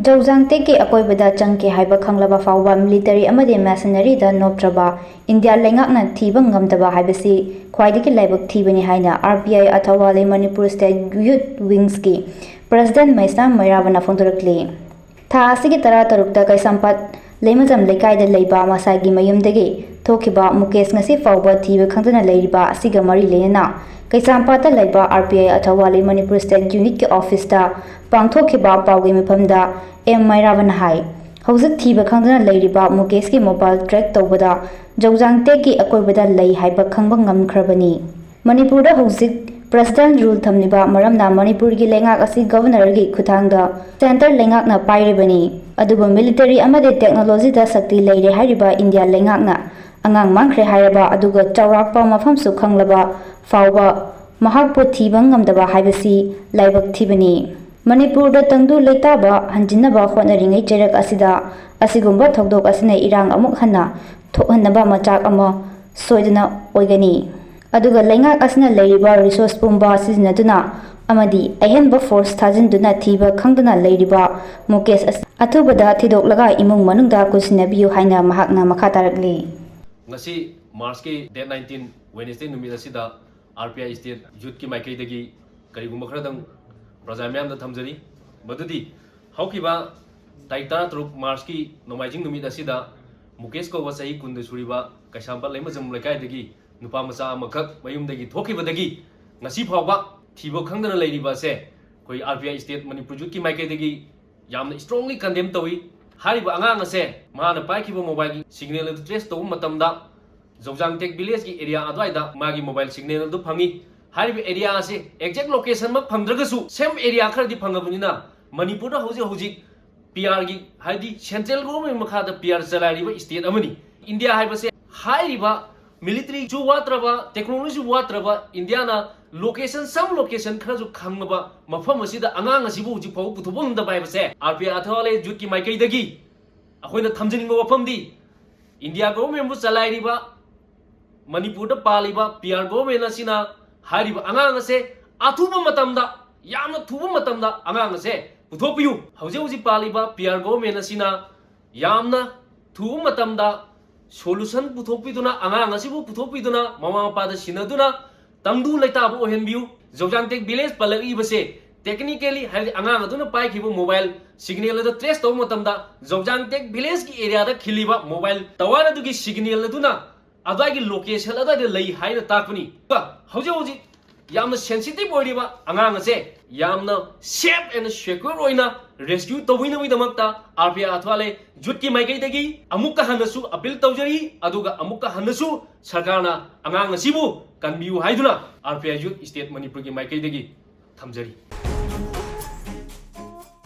Zoujantek ki akoibada Chngkhiba Khngba fawba military amadi mercenary da noptraba India Leingakna thiba Ngamdaba Haibasi khwaidiki Laibak Thibani haina RPI athawale Manipur State Youth Wings ki President Maisa Mairabana fongdorakli tha asigi tara tarukta kaisampat leimajam lekai da leiba masagi mayumdagi Thngkhiba Mukesh ngasi fawba thiba khangdana leiriba asiga mari lena Kaisampata Laiba RPI athawale Manipur State Unit ke office da Thngkhiba pawgi mifamda MAMI hai hauzik thiba khangdana leiriba Mukesh ki mobile track tawbada Zoujantek ki akoibada lei haiba khangba ngamkhrabani Manipur da hauzik President rule thamniba maramna Manipur gi Leingak asi governor gi khuthangda center Leingakna pairibani aduba military amade technology da sakti leire hariba India Leingakna angang mangkhre hairaba aduga chawrakpa mafam su khanglaba fawba mahakpu thiba ngamdaba haibasi Laibak Thibani Manipur da tangdu leitaba hanjinaba khonari cherak asida asigumba thokdok asine irang amuk hanna thokhanaba machak ama soidana oigani aduga Leingak asina leiriba resource pumba sizinaduna amadi ahenba force thajinduna thiba khangdana leiriba Mukesh athubada thidoklaga imung manungda kusinabiyu haina mahakna makha tarakli ngasi March ke date 19 Wednesday numit asida RPI state youth ki maikai dagi karigumba khradang Prajamayam da thamjari badudi haukiba tarik tara truk March ki nomaijing numit asida Mukesh ko wasai kunde suriba kaisampat leimajam lekai dagi nupa macha amakak mayum dagi thokiba dagi ngasi phawba thibo khangdana leiriba se koi RPI state Manipur youth ki maikai dagi yamna strongly condemn tawi hariba angang ase mana paikiba mobile signal adu trace tawu matamda Zoujantek village ki area adwaida magi mobile signal adu phangi hariba area ase exact location ma phangdragasu same area khardi phangabunina Manipur da hoji PR gi haidi central government makha da PR chalariba state amani India haiba se hariba military ju watraba technology watraba India na location some location kharaju khangba mafam asida angang asibu ji pau puthubung da bai se RPI athawale youth ki maikai dagi akoina thamjiningba wafamdi India government bu chalairiba Manipur da paliba PR government asina hariba angang ase athuba matamda yamna thuba matamda angang ase puthopiyu hauji paliba PR government asina yamna thuba matamda solution puthopiduna angang asibu puthopiduna mama mapa da sinaduna tangdu leitabu ohenbiu Zoujantek village palagi base technically hai angang aduna pai khibu mobile signal da trace taw matamda Zoujantek village ki area da khiliba mobile tower adu ki signal aduna adai ki location adai lei haina takuni hauji yamna sensitive oiriba angang ase yamna safe and secure oina rescue tawina wi damakta RPI athwale youth ki maikai dagi amukka hanasu appeal tawjari aduga amukka hanasu sarkarna angang asibu kanbiu haiduna RPI youth state Manipur ki maikai dagi thamjari